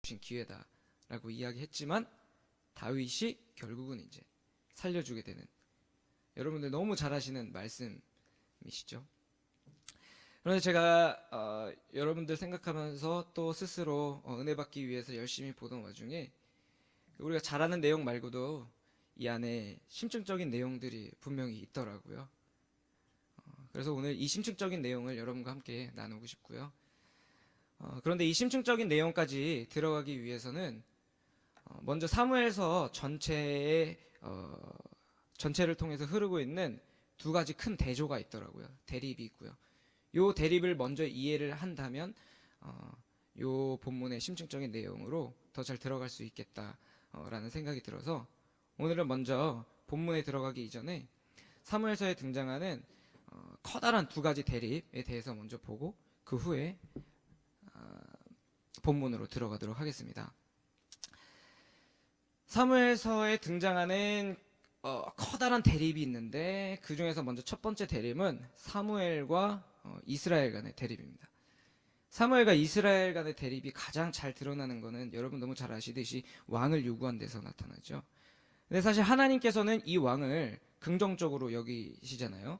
주신 기회다라고 이야기했지만 다윗이 결국은 이제 살려주게 되는, 여러분들 너무 잘 아시는 말씀이시죠. 그런데 제가 여러분들 생각하면서 또 스스로 은혜 받기 위해서 열심히 보던 와중에 우리가 잘 아는 내용 말고도 이 안에 심층적인 내용들이 분명히 있더라고요. 그래서 오늘 이 심층적인 내용을 여러분과 함께 나누고 싶고요. 그런데 이 심층적인 내용까지 들어가기 위해서는 먼저 사무엘서 전체를 통해서 흐르고 있는 두 가지 큰 대조가 있더라고요. 대립이 있고요. 요 대립을 먼저 이해를 한다면 요 본문의 심층적인 내용으로 더 잘 들어갈 수 있겠다라는 생각이 들어서 오늘은 먼저 본문에 들어가기 이전에 사무엘서에 등장하는 커다란 두 가지 대립에 대해서 먼저 보고 그 후에 본문으로 들어가도록 하겠습니다. 사무엘서에 등장하는 커다란 대립이 있는데 그 중에서 먼저 첫 번째 대립은 사무엘과 이스라엘 간의 대립입니다. 사무엘과 이스라엘 간의 대립이 가장 잘 드러나는 것은 여러분 너무 잘 아시듯이 왕을 요구한 데서 나타나죠. 근데 사실 하나님께서는 이 왕을 긍정적으로 여기시잖아요.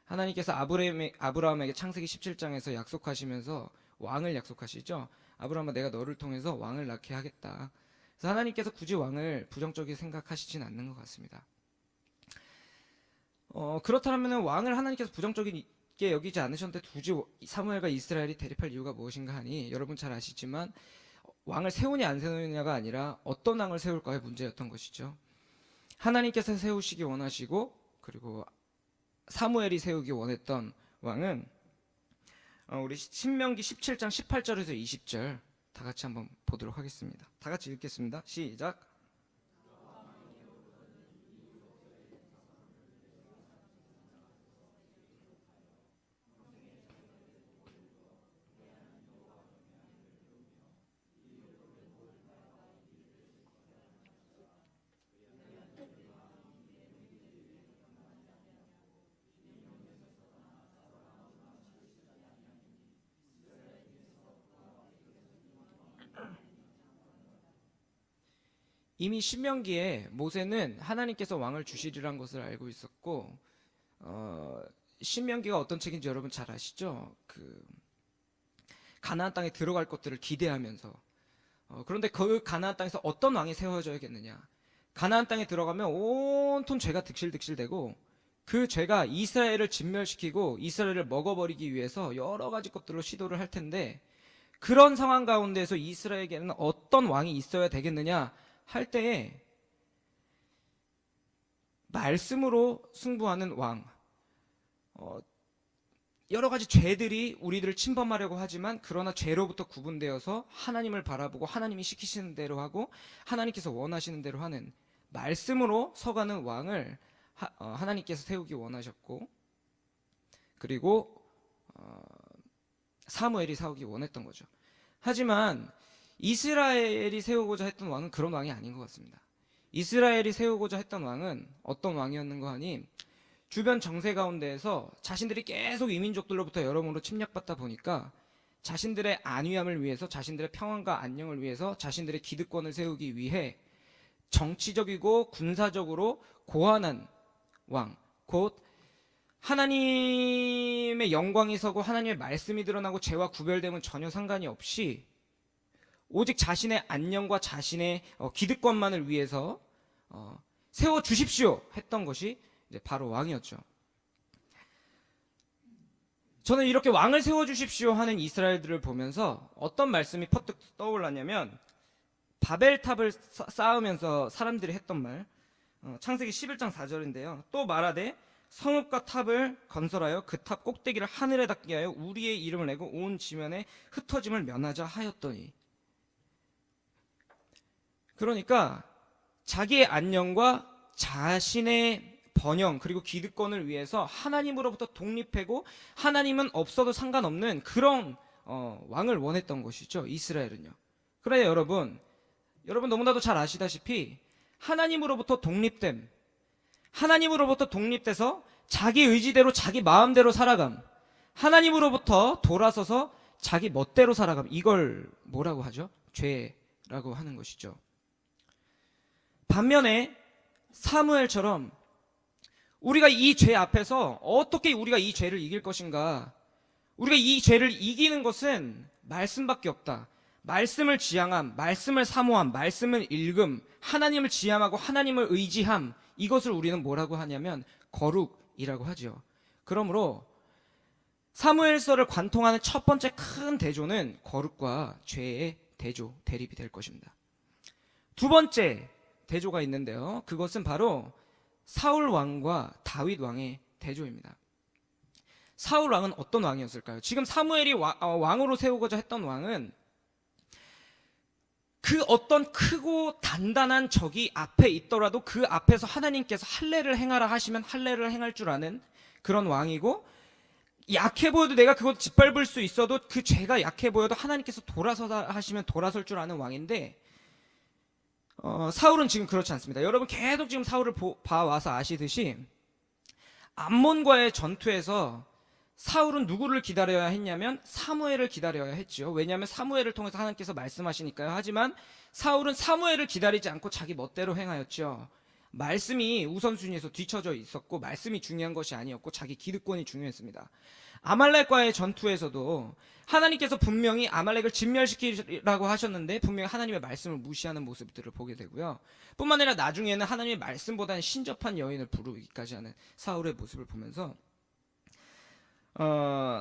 하나님께서 아브라함에게 창세기 17장에서 약속하시면서 왕을 약속하시죠. 아브라함아, 내가 너를 통해서 왕을 낳게 하겠다. 그래서 하나님께서 굳이 왕을 부정적이게 생각하시진 않는 것 같습니다. 그렇다면 왕을 하나님께서 부정적이게 여기지 않으셨는데 굳이 사무엘과 이스라엘이 대립할 이유가 무엇인가 하니, 여러분 잘 아시지만 왕을 세우냐 안 세우냐가 아니라 어떤 왕을 세울까의 문제였던 것이죠. 하나님께서 세우시기 원하시고 그리고 사무엘이 세우기 원했던 왕은 우리 신명기 17장 18절에서 20절 다 같이 한번 보도록 하겠습니다. 다 같이 읽겠습니다. 시작. 이미 신명기에 모세는 하나님께서 왕을 주시리란 것을 알고 있었고, 신명기가 어떤 책인지 여러분 잘 아시죠? 가나안 땅에 들어갈 것들을 기대하면서, 그런데 그 가나안 땅에서 어떤 왕이 세워져야겠느냐? 가나안 땅에 들어가면 온통 죄가 득실득실되고 그 죄가 이스라엘을 진멸시키고 이스라엘을 먹어버리기 위해서 여러 가지 것들로 시도를 할 텐데, 그런 상황 가운데서 이스라엘에게는 어떤 왕이 있어야 되겠느냐 할 때에 말씀으로 승부하는 왕, 여러 가지 죄들이 우리들을 침범하려고 하지만 그러나 죄로부터 구분되어서 하나님을 바라보고 하나님이 시키시는 대로 하고 하나님께서 원하시는 대로 하는 말씀으로 서가는 왕을 하나님께서 세우기 원하셨고, 그리고 사무엘이 세우기 원했던 거죠. 하지만 이스라엘이 세우고자 했던 왕은 그런 왕이 아닌 것 같습니다. 이스라엘이 세우고자 했던 왕은 어떤 왕이었는가 하니, 주변 정세 가운데에서 자신들이 계속 이민족들로부터 여러모로 침략받다 보니까 자신들의 안위함을 위해서, 자신들의 평안과 안녕을 위해서 자신들의 기득권을 세우기 위해 정치적이고 군사적으로 고안한 왕, 곧 하나님의 영광이 서고 하나님의 말씀이 드러나고 죄와 구별됨은 전혀 상관이 없이 오직 자신의 안녕과 자신의 기득권만을 위해서 세워주십시오 했던 것이 이제 바로 왕이었죠. 저는 이렇게 왕을 세워주십시오 하는 이스라엘들을 보면서 어떤 말씀이 퍼뜩 떠올랐냐면, 바벨탑을 쌓으면서 사람들이 했던 말, 창세기 11장 4절인데요. 또 말하되 성읍과 탑을 건설하여 그 탑 꼭대기를 하늘에 닿게 하여 우리의 이름을 내고 온 지면에 흩어짐을 면하자 하였더니, 그러니까 자기의 안녕과 자신의 번영 그리고 기득권을 위해서 하나님으로부터 독립하고 하나님은 없어도 상관없는 그런 왕을 원했던 것이죠, 이스라엘은요. 그래야 여러분 너무나도 잘 아시다시피 하나님으로부터 독립돼서 자기 의지대로 자기 마음대로 살아감, 하나님으로부터 돌아서서 자기 멋대로 살아감, 이걸 뭐라고 하죠? 죄라고 라고 하는 것이죠. 반면에 사무엘처럼 우리가 이 죄 앞에서 어떻게 우리가 이 죄를 이길 것인가? 우리가 이 죄를 이기는 것은 말씀밖에 없다. 말씀을 지향함, 말씀을 사모함, 말씀을 읽음, 하나님을 지향하고 하나님을 의지함, 이것을 우리는 뭐라고 하냐면 거룩이라고 하죠. 그러므로 사무엘서를 관통하는 첫 번째 큰 대조는 거룩과 죄의 대조, 대립이 될 것입니다. 두 번째 대조가 있는데요. 그것은 바로 사울 왕과 다윗 왕의 대조입니다. 사울 왕은 어떤 왕이었을까요? 지금 사무엘이 왕으로 세우고자 했던 왕은 그 어떤 크고 단단한 적이 앞에 있더라도 그 앞에서 하나님께서 할례를 행하라 하시면 할례를 행할 줄 아는 그런 왕이고, 약해 보여도 내가 그것 짓밟을 수 있어도 그 죄가 약해 보여도 하나님께서 돌아서다 하시면 돌아설 줄 아는 왕인데, 사울은 지금 그렇지 않습니다. 여러분 계속 지금 사울을 봐와서 아시듯이 암몬과의 전투에서 사울은 누구를 기다려야 했냐면 사무엘을 기다려야 했죠. 왜냐하면 사무엘을 통해서 하나님께서 말씀하시니까요. 하지만 사울은 사무엘을 기다리지 않고 자기 멋대로 행하였죠. 말씀이 우선순위에서 뒤처져 있었고 말씀이 중요한 것이 아니었고 자기 기득권이 중요했습니다. 아말렉과의 전투에서도 하나님께서 분명히 아말렉을 진멸시키라고 하셨는데 분명히 하나님의 말씀을 무시하는 모습들을 보게 되고요. 뿐만 아니라 나중에는 하나님의 말씀보다는 신접한 여인을 부르기까지 하는 사울의 모습을 보면서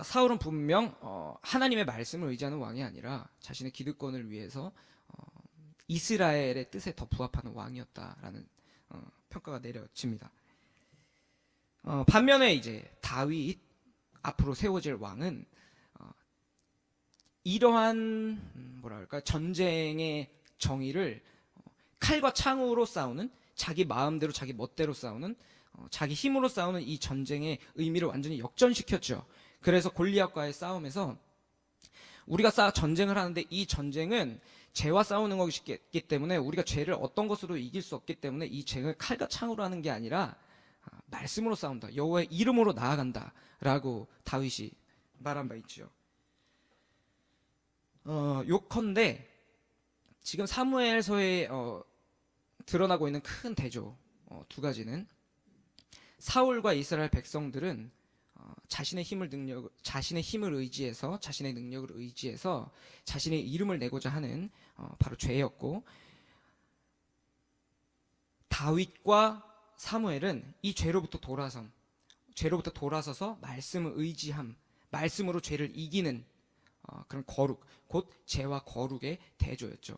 사울은 분명 하나님의 말씀을 의지하는 왕이 아니라 자신의 기득권을 위해서 이스라엘의 뜻에 더 부합하는 왕이었다라는 평가가 내려집니다. 반면에 이제 다윗 앞으로 세워질 왕은 이러한 뭐랄까 전쟁의 정의를 칼과 창으로 싸우는, 자기 마음대로 자기 멋대로 싸우는, 자기 힘으로 싸우는 이 전쟁의 의미를 완전히 역전시켰죠. 그래서 골리앗과의 싸움에서 우리가 전쟁을 하는데 이 전쟁은 죄와 싸우는 것이기 때문에 우리가 죄를 어떤 것으로 이길 수 없기 때문에 이 죄를 칼과 창으로 하는 게 아니라 말씀으로 싸운다. 여호와의 이름으로 나아간다. 라고 다윗이 말한 바 있죠. 요컨대 지금 사무엘서에 드러나고 있는 큰 대조 두 가지는 사울과 이스라엘 백성들은 자신의 힘을 의지해서 자신의 능력을 의지해서 자신의 이름을 내고자 하는 바로 죄였고, 다윗과 사무엘은 이 죄로부터 돌아서서 말씀을 의지함, 말씀으로 죄를 이기는 그런 거룩, 곧 죄와 거룩의 대조였죠.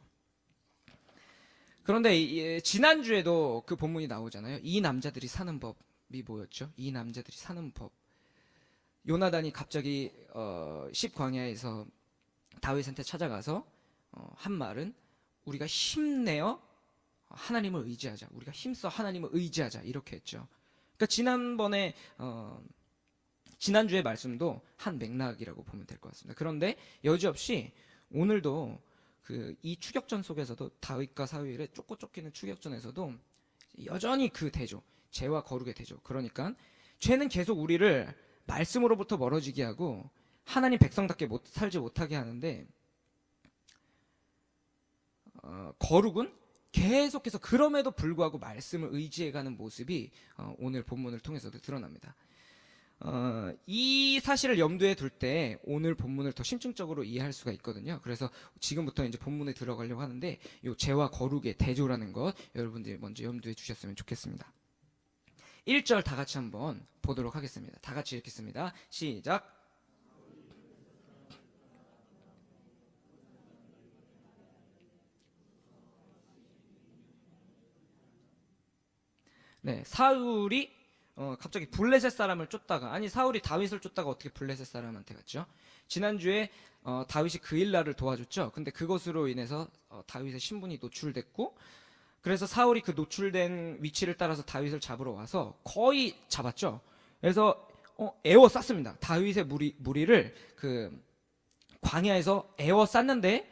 그런데 지난주에도 그 본문이 나오잖아요. 이 남자들이 사는 법이 뭐였죠? 이 남자들이 사는 법. 요나단이 갑자기 십광야에서 다윗한테 찾아가서 한 말은 우리가 힘내어 하나님을 의지하자. 우리가 힘써 하나님을 의지하자. 이렇게 했죠. 그러니까 지난주의 말씀도 한 맥락이라고 보면 될 것 같습니다. 그런데 여지없이 오늘도 이 추격전 속에서도 다윗과 사울의 쫓고 쫓기는 추격전에서도 여전히 그 대조, 죄와 거룩의 대조. 그러니까 죄는 계속 우리를 말씀으로부터 멀어지게 하고 하나님 백성답게 살지 못하게 하는데, 거룩은 계속해서 그럼에도 불구하고 말씀을 의지해가는 모습이 오늘 본문을 통해서도 드러납니다. 이 사실을 염두에 둘 때 오늘 본문을 더 심층적으로 이해할 수가 있거든요. 그래서 지금부터 이제 본문에 들어가려고 하는데 이 죄와 거룩의 대조라는 것 여러분들이 먼저 염두에 주셨으면 좋겠습니다. 1절 다 같이 한번 보도록 하겠습니다. 다 같이 읽겠습니다. 시작. 네, 사울이 갑자기 블레셋 사람을 쫓다가, 아니 사울이 다윗을 쫓다가 어떻게 블레셋 사람한테 갔죠? 지난주에 다윗이 그일라를 도와줬죠. 근데 그것으로 인해서 다윗의 신분이 노출됐고, 그래서 사울이 그 노출된 위치를 따라서 다윗을 잡으러 와서 거의 잡았죠. 그래서 에워쌌습니다. 다윗의 무리를 그 광야에서 에워쌌는데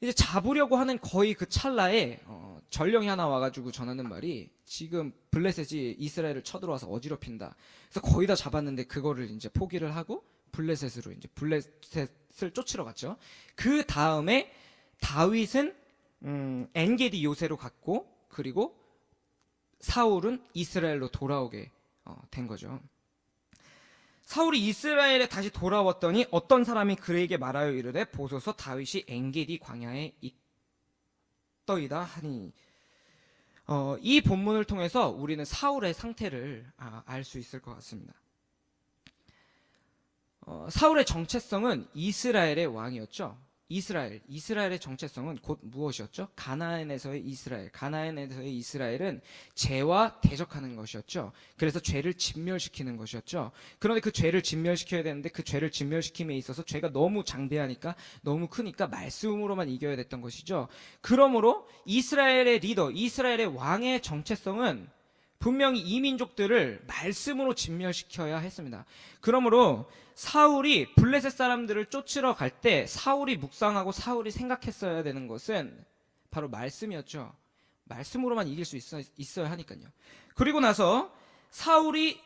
이제 잡으려고 하는 거의 그 찰나에 전령이 하나 와가지고 전하는 말이 지금 블레셋이 이스라엘을 쳐들어와서 어지럽힌다. 그래서 거의 다 잡았는데 그거를 이제 포기를 하고 블레셋을 쫓으러 갔죠. 그 다음에 다윗은 엔게디 요새로 갔고, 그리고 사울은 이스라엘로 돌아오게 된 거죠. 사울이 이스라엘에 다시 돌아왔더니 어떤 사람이 그에게 말하여 이르되 보소서 다윗이 엔게디 광야에 있더이다 하니, 이 본문을 통해서 우리는 사울의 상태를 알 수 있을 것 같습니다. 사울의 정체성은 이스라엘의 왕이었죠. 이스라엘의 정체성은 곧 무엇이었죠? 가나안에서의 이스라엘은 죄와 대적하는 것이었죠. 그래서 죄를 진멸시키는 것이었죠. 그런데 그 죄를 진멸시켜야 되는데 그 죄를 진멸시킴에 있어서 죄가 너무 장대하니까, 너무 크니까 말씀으로만 이겨야 됐던 것이죠. 그러므로 이스라엘의 리더, 이스라엘의 왕의 정체성은 분명히 이 민족들을 말씀으로 진멸시켜야 했습니다. 그러므로 사울이 블레셋 사람들을 쫓으러 갈 때 사울이 묵상하고 사울이 생각했어야 되는 것은 바로 말씀이었죠. 말씀으로만 이길 수 있어야 하니까요. 그리고 나서 사울이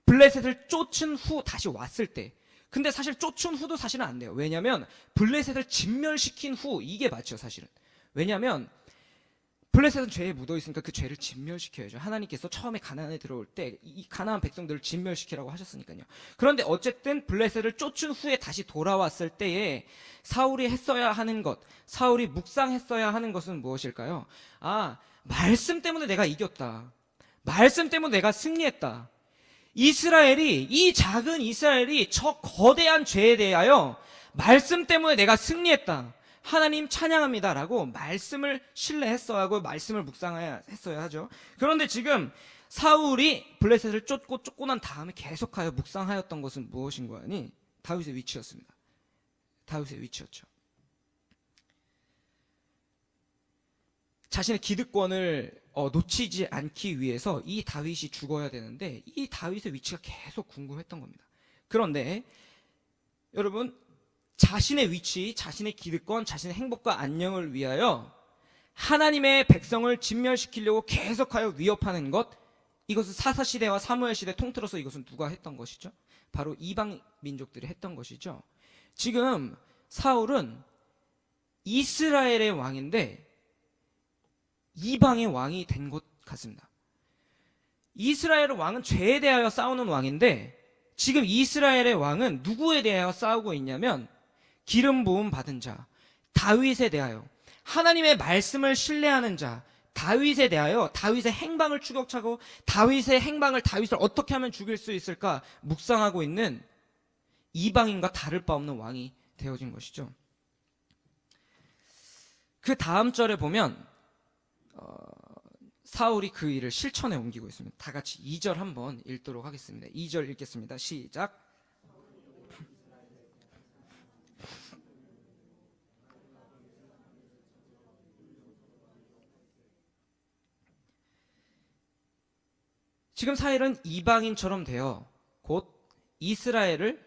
블레셋을 쫓은 후 다시 왔을 때, 근데 사실 쫓은 후도 사실은 안 돼요. 왜냐하면 블레셋을 진멸시킨 후 이게 맞죠, 사실은. 왜냐하면 블레셋은 죄에 묻어 있으니까 그 죄를 진멸시켜야죠. 하나님께서 처음에 가나안에 들어올 때 이 가나안 백성들을 진멸시키라고 하셨으니까요. 그런데 어쨌든 블레셋을 쫓은 후에 다시 돌아왔을 때에 사울이 했어야 하는 것, 사울이 묵상했어야 하는 것은 무엇일까요? 말씀 때문에 내가 이겼다. 말씀 때문에 내가 승리했다. 이 작은 이스라엘이 저 거대한 죄에 대하여 말씀 때문에 내가 승리했다. 하나님 찬양합니다 라고 말씀을 신뢰했어야 하고 말씀을 묵상해야 했어야 하죠. 그런데 지금 사울이 블레셋을 쫓고 난 다음에 계속하여 묵상하였던 것은 무엇인가 하니 다윗의 위치였습니다. 다윗의 위치였죠. 자신의 기득권을 놓치지 않기 위해서 이 다윗이 죽어야 되는데 이 다윗의 위치가 계속 궁금했던 겁니다. 그런데 여러분, 자신의 위치, 자신의 기득권, 자신의 행복과 안녕을 위하여 하나님의 백성을 진멸시키려고 계속하여 위협하는 것, 이것은 사사시대와 사무엘시대 통틀어서 이것은 누가 했던 것이죠? 바로 이방 민족들이 했던 것이죠. 지금 사울은 이스라엘의 왕인데 이방의 왕이 된 것 같습니다. 이스라엘의 왕은 죄에 대하여 싸우는 왕인데 지금 이스라엘의 왕은 누구에 대하여 싸우고 있냐면 기름 부음 받은 자, 다윗에 대하여, 하나님의 말씀을 신뢰하는 자, 다윗에 대하여 다윗의 행방을 추격하고 다윗을 어떻게 하면 죽일 수 있을까 묵상하고 있는 이방인과 다를 바 없는 왕이 되어진 것이죠. 그 다음 절에 보면 사울이 그 일을 실천에 옮기고 있습니다. 다 같이 2절 한번 읽도록 하겠습니다. 2절 읽겠습니다. 시작. 지금 사울은 이방인처럼 되어 곧 이스라엘을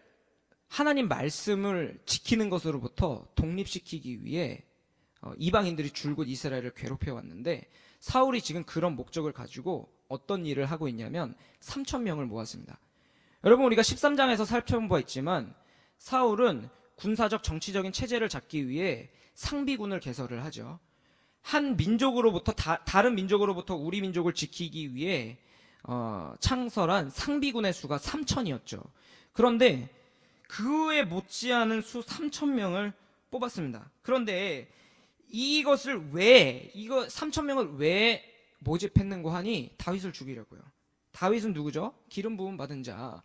하나님 말씀을 지키는 것으로부터 독립시키기 위해 이방인들이 줄곧 이스라엘을 괴롭혀 왔는데 사울이 지금 그런 목적을 가지고 어떤 일을 하고 있냐면 3,000명을 모았습니다. 여러분, 우리가 13장에서 살펴본 바 있지만 사울은 군사적 정치적인 체제를 잡기 위해 상비군을 개설을 하죠. 한 민족으로부터 다른 민족으로부터 우리 민족을 지키기 위해 창설한 상비군의 수가 3,000이었죠. 그런데 그에 못지않은 수 3,000명을 뽑았습니다. 그런데 이거 3,000명을 왜 모집했는고 하니 다윗을 죽이려고요. 다윗은 누구죠? 기름 부음 받은 자,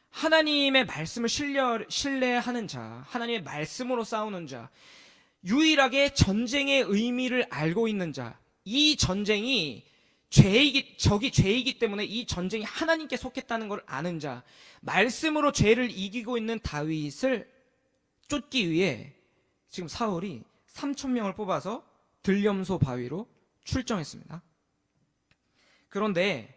하나님의 말씀을 신뢰하는 자, 하나님의 말씀으로 싸우는 자, 유일하게 전쟁의 의미를 알고 있는 자, 이 전쟁이 적이 죄이기 때문에 이 전쟁이 하나님께 속했다는 걸 아는 자, 말씀으로 죄를 이기고 있는 다윗을 쫓기 위해 지금 사울이 3,000명을 뽑아서 들염소 바위로 출정했습니다. 그런데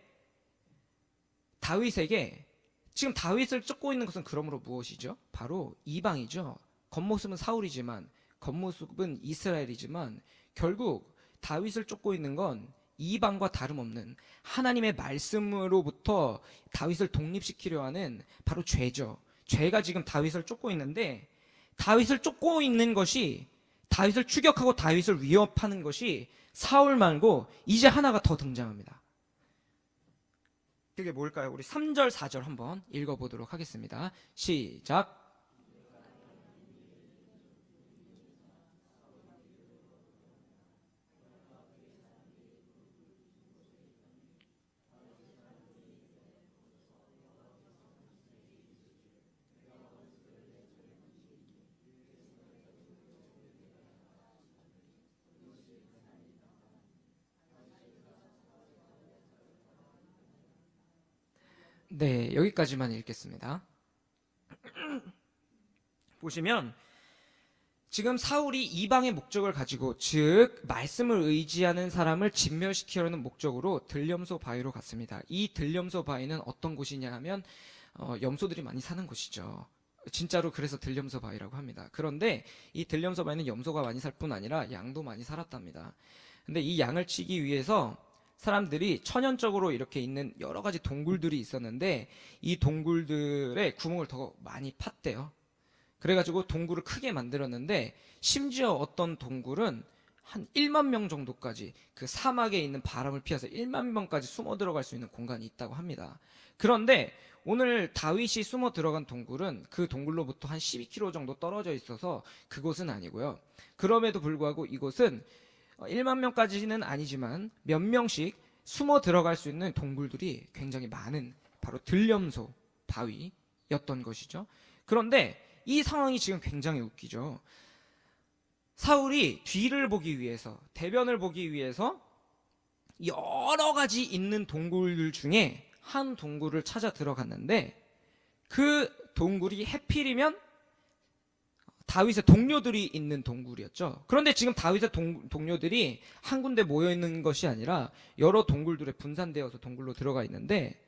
다윗에게 지금 다윗을 쫓고 있는 것은 그러므로 무엇이죠? 바로 이방이죠. 겉모습은 사울이지만, 겉모습은 이스라엘이지만 결국 다윗을 쫓고 있는 건 이방과 다름없는 하나님의 말씀으로부터 다윗을 독립시키려 하는 바로 죄죠. 죄가 지금 다윗을 쫓고 있는데 다윗을 쫓고 있는 것이 다윗을 추격하고 다윗을 위협하는 것이 사울 말고 이제 하나가 더 등장합니다. 그게 뭘까요? 우리 3절, 4절 한번 읽어보도록 하겠습니다. 시작. 네, 여기까지만 읽겠습니다. 보시면 지금 사울이 이방의 목적을 가지고, 즉 말씀을 의지하는 사람을 진멸시키려는 목적으로 들염소 바위로 갔습니다. 이 들염소 바위는 어떤 곳이냐 하면 염소들이 많이 사는 곳이죠. 진짜로 그래서 들염소 바위라고 합니다. 그런데 이 들염소 바위는 염소가 많이 살 뿐 아니라 양도 많이 살았답니다. 근데 이 양을 치기 위해서 사람들이 천연적으로 이렇게 있는 여러 가지 동굴들이 있었는데 이 동굴들에 구멍을 더 많이 팠대요. 그래가지고 동굴을 크게 만들었는데 심지어 어떤 동굴은 한 1만 명 정도까지, 그 사막에 있는 바람을 피해서 1만 명까지 숨어 들어갈 수 있는 공간이 있다고 합니다. 그런데 오늘 다윗이 숨어 들어간 동굴은 그 동굴로부터 한 12km 정도 떨어져 있어서 그곳은 아니고요. 그럼에도 불구하고 이곳은 1만 명까지는 아니지만 몇 명씩 숨어 들어갈 수 있는 동굴들이 굉장히 많은 바로 들염소 바위였던 것이죠. 그런데 이 상황이 지금 굉장히 웃기죠. 사울이 뒤를 보기 위해서, 대변을 보기 위해서 여러 가지 있는 동굴들 중에 한 동굴을 찾아 들어갔는데 그 동굴이 해필이면 다윗의 동료들이 있는 동굴이었죠. 그런데 지금 다윗의 동료들이 한 군데 모여 있는 것이 아니라 여러 동굴들에 분산되어서 동굴로 들어가 있는데,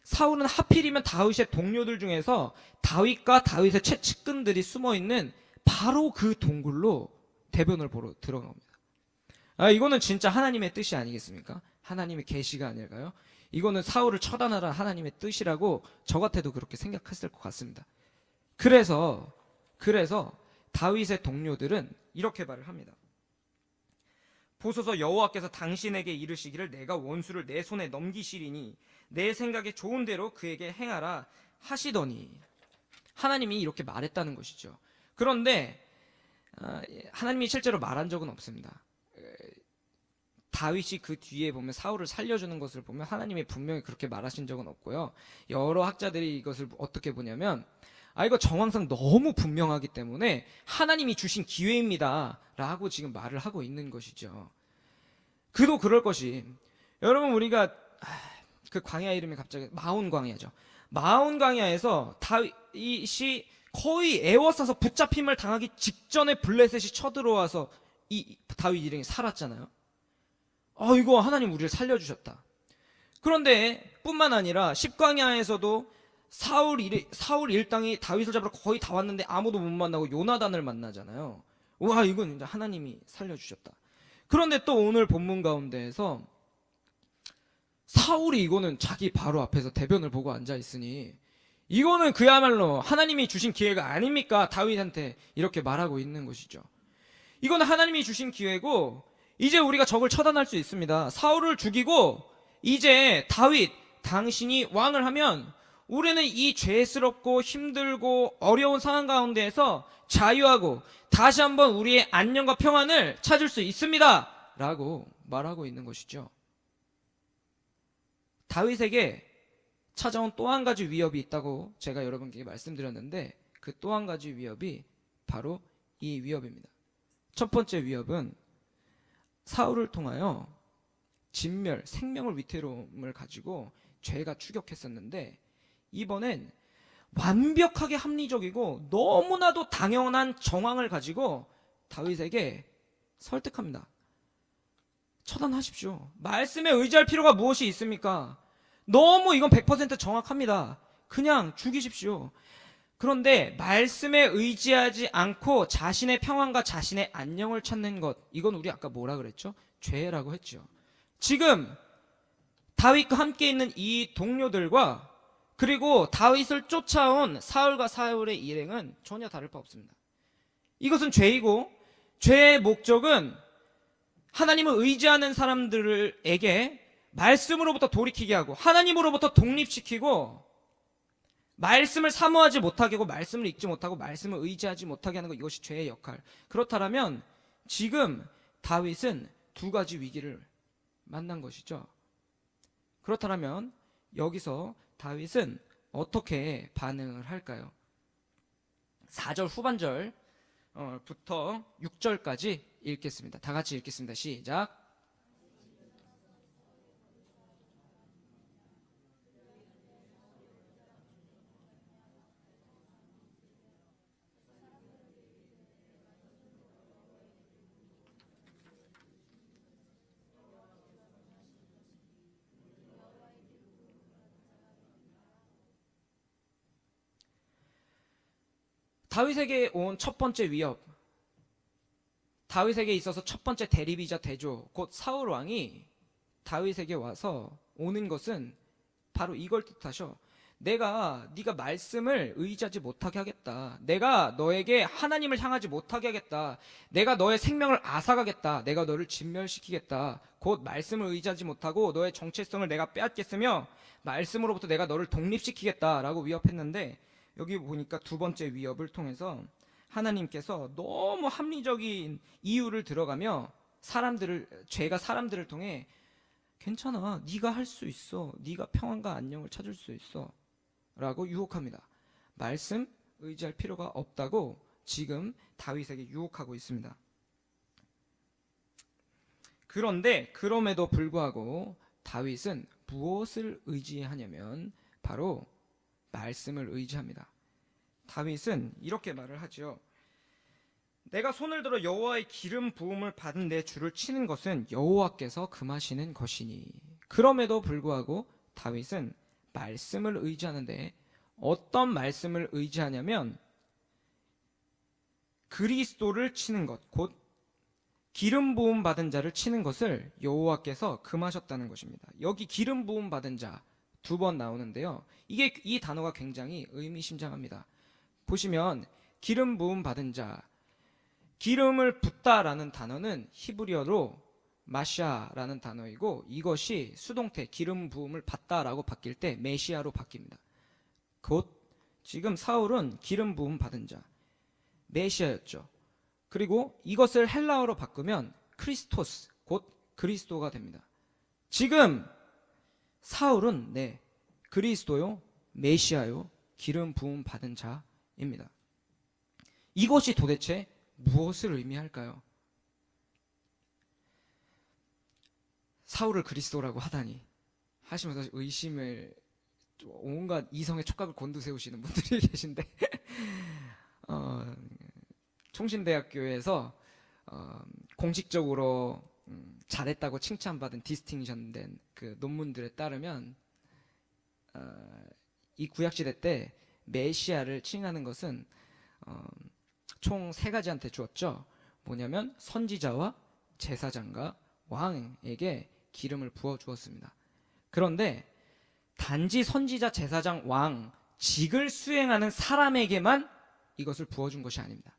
사울은 하필이면 다윗의 동료들 중에서 다윗과 다윗의 최측근들이 숨어 있는 바로 그 동굴로 대변을 보러 들어간 겁니다. 이거는 진짜 하나님의 뜻이 아니겠습니까? 하나님의 계시가 아닐까요? 이거는 사울을 처단하라 하나님의 뜻이라고 저 같아도 그렇게 생각했을 것 같습니다. 그래서 다윗의 동료들은 이렇게 말을 합니다. 보소서, 여호와께서 당신에게 이르시기를 내가 원수를 내 손에 넘기시리니 내 생각에 좋은 대로 그에게 행하라 하시더니, 하나님이 이렇게 말했다는 것이죠. 그런데 하나님이 실제로 말한 적은 없습니다. 다윗이 그 뒤에 보면 사울을 살려주는 것을 보면 하나님이 분명히 그렇게 말하신 적은 없고요. 여러 학자들이 이것을 어떻게 보냐면, 이거 정황상 너무 분명하기 때문에 하나님이 주신 기회입니다 라고 지금 말을 하고 있는 것이죠. 그도 그럴 것이, 여러분 우리가 그 광야 이름이 갑자기 마온 광야죠. 마온 광야에서 다윗이 거의 애워싸서 붙잡힘을 당하기 직전에 블레셋이 쳐들어와서 이 다윗 일행이 살았잖아요. 이거 하나님 우리를 살려주셨다. 그런데 뿐만 아니라 십광야에서도 사울 일당이 다윗을 잡으러 거의 다 왔는데 아무도 못 만나고 요나단을 만나잖아요. 와, 이건 이제 하나님이 살려주셨다. 그런데 또 오늘 본문 가운데에서 사울이 이거는 자기 바로 앞에서 대변을 보고 앉아 있으니 이거는 그야말로 하나님이 주신 기회가 아닙니까? 다윗한테 이렇게 말하고 있는 것이죠. 이건 하나님이 주신 기회고 이제 우리가 적을 처단할 수 있습니다. 사울을 죽이고 이제 다윗, 당신이 왕을 하면 우리는 이 죄스럽고 힘들고 어려운 상황 가운데에서 자유하고 다시 한번 우리의 안녕과 평안을 찾을 수 있습니다 라고 말하고 있는 것이죠. 다윗에게 찾아온 또 한 가지 위협이 있다고 제가 여러분께 말씀드렸는데, 그 또 한 가지 위협이 바로 이 위협입니다. 첫 번째 위협은 사울을 통하여 진멸, 생명을 위태로움을 가지고 죄가 추격했었는데, 이번엔 완벽하게 합리적이고 너무나도 당연한 정황을 가지고 다윗에게 설득합니다. 처단하십시오. 말씀에 의지할 필요가 무엇이 있습니까? 너무 이건 100% 정확합니다. 그냥 죽이십시오. 그런데 말씀에 의지하지 않고 자신의 평안과 자신의 안녕을 찾는 것, 이건 우리 아까 뭐라 그랬죠? 죄라고 했죠. 지금 다윗과 함께 있는 이 동료들과 그리고 다윗을 쫓아온 사울과 사울의 일행은 전혀 다를 바 없습니다. 이것은 죄이고 죄의 목적은 하나님을 의지하는 사람들에게 말씀으로부터 돌이키게 하고 하나님으로부터 독립시키고 말씀을 사모하지 못하게 하고 말씀을 읽지 못하고 말씀을 의지하지 못하게 하는 것, 이것이 죄의 역할. 그렇다면 지금 다윗은 두 가지 위기를 만난 것이죠. 그렇다면 여기서 다윗은 어떻게 반응을 할까요? 4절 후반절부터 6절까지 읽겠습니다. 다 같이 읽겠습니다. 시작. 다윗에게 온 첫 번째 위협, 다윗에게 있어서 첫 번째 대립이자 대조, 곧 사울 왕이 다윗에게 와서 오는 것은 바로 이걸 뜻하셔. 네가 말씀을 의지하지 못하게 하겠다. 내가 너에게 하나님을 향하지 못하게 하겠다. 내가 너의 생명을 앗아가겠다. 내가 너를 진멸시키겠다. 곧 말씀을 의지하지 못하고 너의 정체성을 내가 빼앗겠으며 말씀으로부터 내가 너를 독립시키겠다라고 위협했는데, 여기 보니까 두 번째 위협을 통해서 하나님께서 너무 합리적인 이유를 들어가며 죄가 사람들을 통해 괜찮아, 네가 할 수 있어, 네가 평안과 안녕을 찾을 수 있어 라고 유혹합니다. 말씀 의지할 필요가 없다고 지금 다윗에게 유혹하고 있습니다. 그런데 그럼에도 불구하고 다윗은 무엇을 의지하냐면 바로 말씀을 의지합니다. 다윗은 이렇게 말을 하죠. 내가 손을 들어 여호와의 기름 부음을 받은 내 주를 치는 것은 여호와께서 금하시는 것이니. 그럼에도 불구하고 다윗은 말씀을 의지하는데 어떤 말씀을 의지하냐면 그리스도를 치는 것, 곧 기름 부음 받은 자를 치는 것을 여호와께서 금하셨다는 것입니다. 여기 기름 부음 받은 자 두 번 나오는데요. 이 단어가 굉장히 의미심장합니다. 보시면 기름 부음 받은 자, 기름을 붓다라는 단어는 히브리어로 마샤라는 단어이고, 이것이 수동태 기름 부음을 받다라고 바뀔 때 메시아로 바뀝니다. 곧 지금 사울은 기름 부음 받은 자, 메시아였죠. 그리고 이것을 헬라어로 바꾸면 크리스토스, 곧 그리스도가 됩니다. 지금 사울은 그리스도요, 메시아요, 기름 부음 받은 자입니다. 이것이 도대체 무엇을 의미할까요? 사울을 그리스도라고 하다니 하시면서 의심을, 온갖 이성의 촉각을 곤두세우시는 분들이 계신데 총신대학교에서 공식적으로 잘했다고 칭찬받은 디스팅션 된 그 논문들에 따르면 이 구약시대 때 메시아를 칭하는 것은 총 세 가지한테 주었죠. 뭐냐면 선지자와 제사장과 왕에게 기름을 부어 주었습니다. 그런데 단지 선지자, 제사장, 왕 직을 수행하는 사람에게만 이것을 부어준 것이 아닙니다.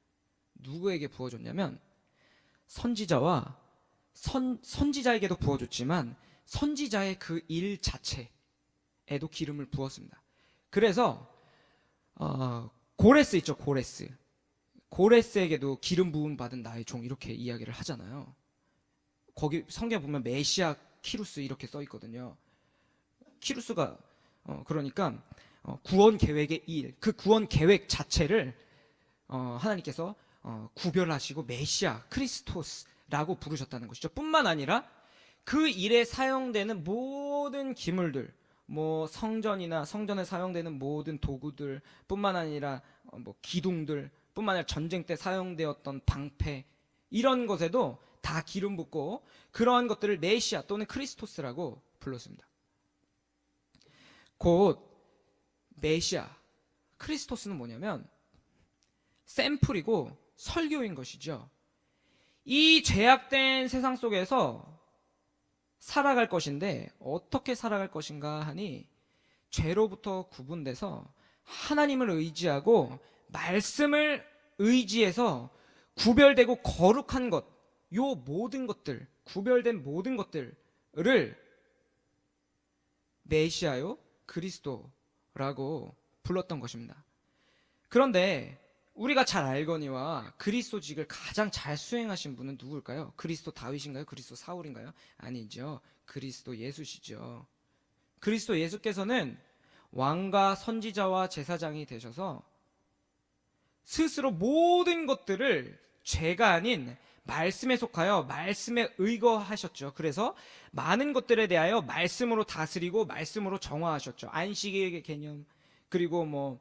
누구에게 부어줬냐면 선지자와 선지자에게도 부어줬지만 선지자의 그 일 자체에도 기름을 부었습니다. 그래서 고레스 있죠, 고레스에게도 기름 부음 받은 나의 종, 이렇게 이야기를 하잖아요. 거기 성경 보면 메시아 키루스 이렇게 써 있거든요. 키루스가 그러니까 구원 계획의 일, 그 구원 계획 자체를 하나님께서 구별하시고 메시아, 크리스토스라고 부르셨다는 것이죠. 뿐만 아니라 그 일에 사용되는 모든 기물들, 뭐 성전이나 성전에 사용되는 모든 도구들 뿐만 아니라 뭐 기둥들 뿐만 아니라 전쟁 때 사용되었던 방패, 이런 것에도 다 기름 붓고 그러한 것들을 메시아 또는 크리스토스라고 불렀습니다. 곧 메시아, 크리스토스는 뭐냐면 샘플이고 설교인 것이죠. 이 죄악된 세상 속에서 살아갈 것인데 어떻게 살아갈 것인가 하니 죄로부터 구분돼서 하나님을 의지하고 말씀을 의지해서 구별되고 거룩한 것, 요 모든 것들, 구별된 모든 것들을 메시아요, 그리스도라고 불렀던 것입니다. 그런데 우리가 잘 알거니와 그리스도직을 가장 잘 수행하신 분은 누굴까요? 그리스도 다윗인가요? 그리스도 사울인가요? 아니죠. 그리스도 예수시죠. 그리스도 예수께서는 왕과 선지자와 제사장이 되셔서 스스로 모든 것들을 죄가 아닌 말씀에 속하여 말씀에 의거하셨죠. 그래서 많은 것들에 대하여 말씀으로 다스리고 말씀으로 정화하셨죠. 안식의 개념, 그리고 뭐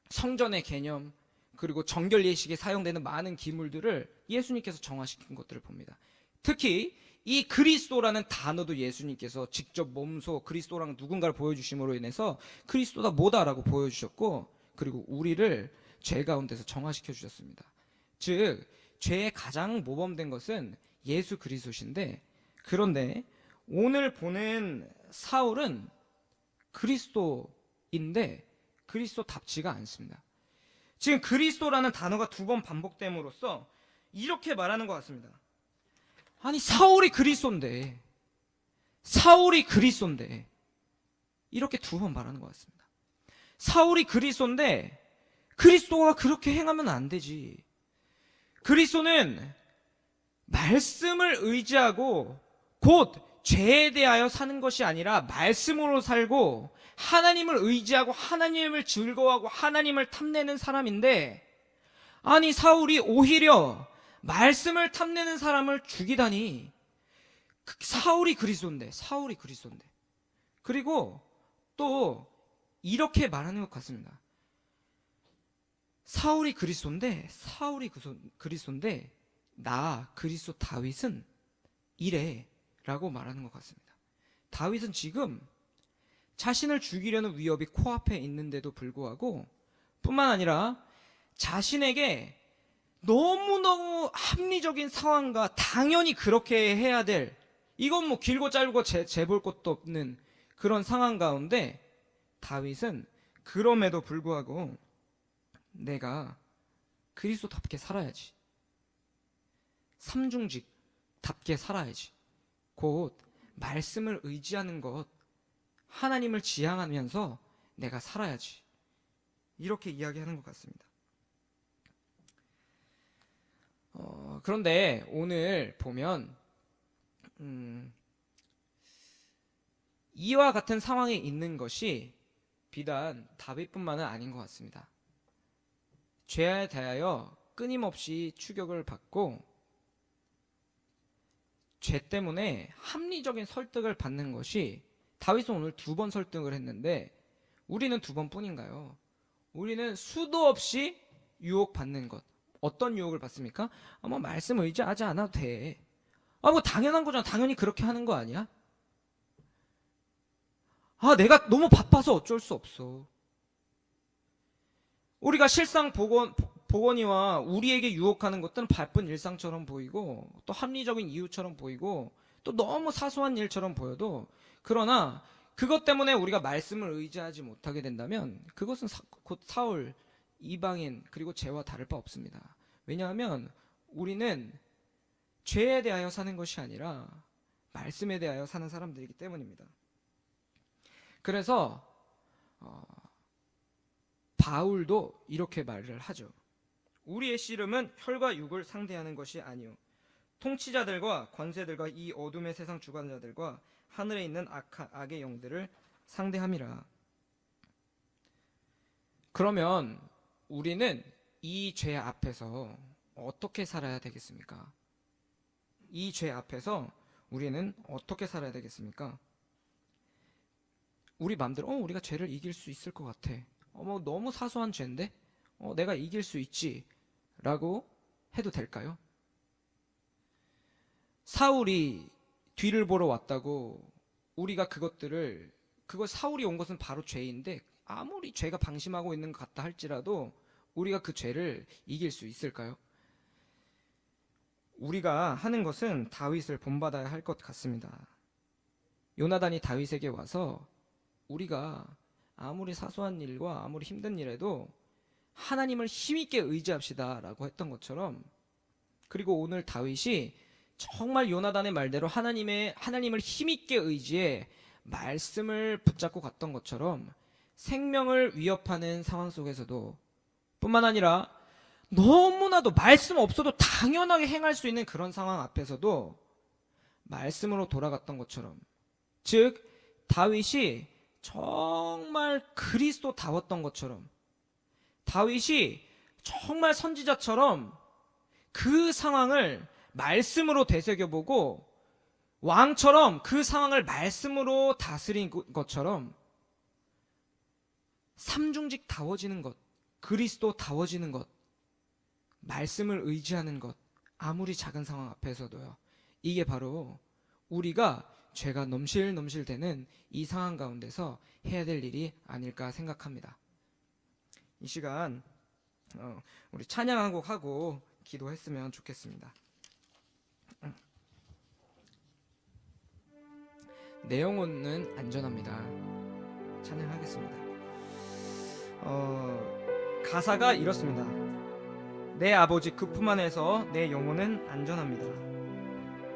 성전의 개념, 그리고 정결 예식에 사용되는 많은 기물들을 예수님께서 정화시킨 것들을 봅니다. 특히 이 그리스도라는 단어도 예수님께서 직접 몸소 그리스도랑 누군가를 보여주심으로 인해서 그리스도다 뭐다라고 보여주셨고, 그리고 우리를 죄 가운데서 정화시켜 주셨습니다. 즉 죄의 가장 모범된 것은 예수 그리스도신데, 그런데 오늘 보는 사울은 그리스도인데 그리스도답지가 않습니다. 지금 그리스도라는 단어가 2번 반복됨으로써 이렇게 말하는 것 같습니다. 아니 사울이 그리스도인데 이렇게 2번 말하는 것 같습니다. 사울이 그리스도인데 그리스도가 그렇게 행하면 안 되지. 그리스도는 말씀을 의지하고 곧 죄에 대하여 사는 것이 아니라 말씀으로 살고 하나님을 의지하고 하나님을 즐거워하고 하나님을 탐내는 사람인데, 아니 사울이 오히려 말씀을 탐내는 사람을 죽이다니. 사울이 그리스도인데 그리고 또 이렇게 말하는 것 같습니다. 사울이 그리스도인데 나 그리스도 다윗은 이래 라고 말하는 것 같습니다. 다윗은 지금 자신을 죽이려는 위협이 코앞에 있는데도 불구하고 뿐만 아니라 자신에게 너무너무 합리적인 상황과 당연히 그렇게 해야 될, 이건 뭐 길고 짧고 재볼 것도 없는 그런 상황 가운데 다윗은 그럼에도 불구하고 내가 그리스도답게 살아야지, 삼중직답게 살아야지, 곧 말씀을 의지하는 것, 하나님을 지향하면서 내가 살아야지, 이렇게 이야기하는 것 같습니다. 그런데 오늘 보면 이와 같은 상황에 있는 것이 비단 다윗뿐만은 아닌 것 같습니다. 죄에 대하여 끊임없이 추격을 받고 죄 때문에 합리적인 설득을 받는 것이, 다윗은 오늘 2번 설득을 했는데 우리는 2번 뿐인가요? 우리는 수도 없이 유혹받는 것. 어떤 유혹을 받습니까? 뭐 말씀 의지하지 않아도 돼. 뭐 당연한 거잖아. 당연히 그렇게 하는 거 아니야? 내가 너무 바빠서 어쩔 수 없어. 우리가 실상 보건이와 우리에게 유혹하는 것들은 바쁜 일상처럼 보이고 또 합리적인 이유처럼 보이고 또 너무 사소한 일처럼 보여도, 그러나 그것 때문에 우리가 말씀을 의지하지 못하게 된다면 그것은 곧 사울, 이방인, 그리고 죄와 다를 바 없습니다. 왜냐하면 우리는 죄에 대하여 사는 것이 아니라 말씀에 대하여 사는 사람들이기 때문입니다. 그래서 바울도 이렇게 말을 하죠. 우리의 씨름은 혈과 육을 상대하는 것이 아니요 통치자들과 권세들과 이 어둠의 세상 주관자들과 하늘에 있는 악의 영들을 상대함이라. 그러면 우리는 이 죄 앞에서 어떻게 살아야 되겠습니까? 이 죄 앞에서 우리는 어떻게 살아야 되겠습니까? 우리 마음대로 우리가 죄를 이길 수 있을 것 같아. 뭐 너무 사소한 죄인데 내가 이길 수 있지 라고 해도 될까요? 사울이 뒤를 보러 왔다고 우리가 그걸 사울이 온 것은 바로 죄인데 아무리 죄가 방심하고 있는 것 같다 할지라도 우리가 그 죄를 이길 수 있을까요? 우리가 하는 것은 다윗을 본받아야 할 것 같습니다. 요나단이 다윗에게 와서 우리가 아무리 사소한 일과 아무리 힘든 일에도 하나님을 힘있게 의지합시다 라고 했던 것처럼 그리고 오늘 다윗이 정말 요나단의 말대로 하나님을 힘있게 의지해 말씀을 붙잡고 갔던 것처럼 생명을 위협하는 상황 속에서도 뿐만 아니라 너무나도 말씀 없어도 당연하게 행할 수 있는 그런 상황 앞에서도 말씀으로 돌아갔던 것처럼, 즉 다윗이 정말 그리스도다웠던 것처럼, 다윗이 정말 선지자처럼 그 상황을 말씀으로 되새겨보고 왕처럼 그 상황을 말씀으로 다스린 것처럼 삼중직다워지는 것, 그리스도다워지는 것, 말씀을 의지하는 것, 아무리 작은 상황 앞에서도요. 이게 바로 우리가 죄가 넘실넘실되는 이 상황 가운데서 해야 될 일이 아닐까 생각합니다. 이 시간 우리 찬양 한 곡 하고 기도했으면 좋겠습니다. 내 영혼은 안전합니다. 찬양하겠습니다. 가사가 이렇습니다. 내 아버지 그 품 안에서 내 영혼은 안전합니다.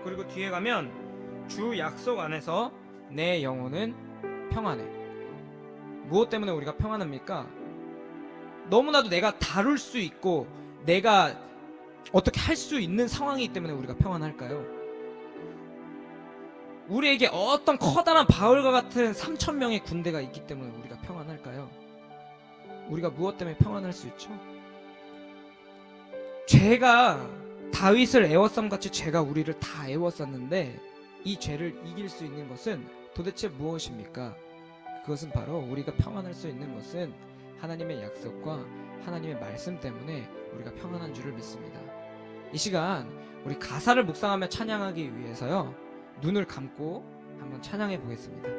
그리고 뒤에 가면 주 약속 안에서 내 영혼은 평안해. 무엇 때문에 우리가 평안합니까? 너무나도 내가 다룰 수 있고 내가 어떻게 할 수 있는 상황이기 때문에 우리가 평안할까요? 우리에게 어떤 커다란 바울과 같은 3,000명의 군대가 있기 때문에 우리가 평안할까요? 우리가 무엇 때문에 평안할 수 있죠? 죄가 다윗을 애워싸움같이 죄가 우리를 다 애워쌌는데 이 죄를 이길 수 있는 것은 도대체 무엇입니까? 그것은 바로 우리가 평안할 수 있는 것은 하나님의 약속과 하나님의 말씀 때문에 우리가 평안한 줄을 믿습니다. 이 시간 우리 가사를 묵상하며 찬양하기 위해서요, 눈을 감고 한번 찬양해 보겠습니다.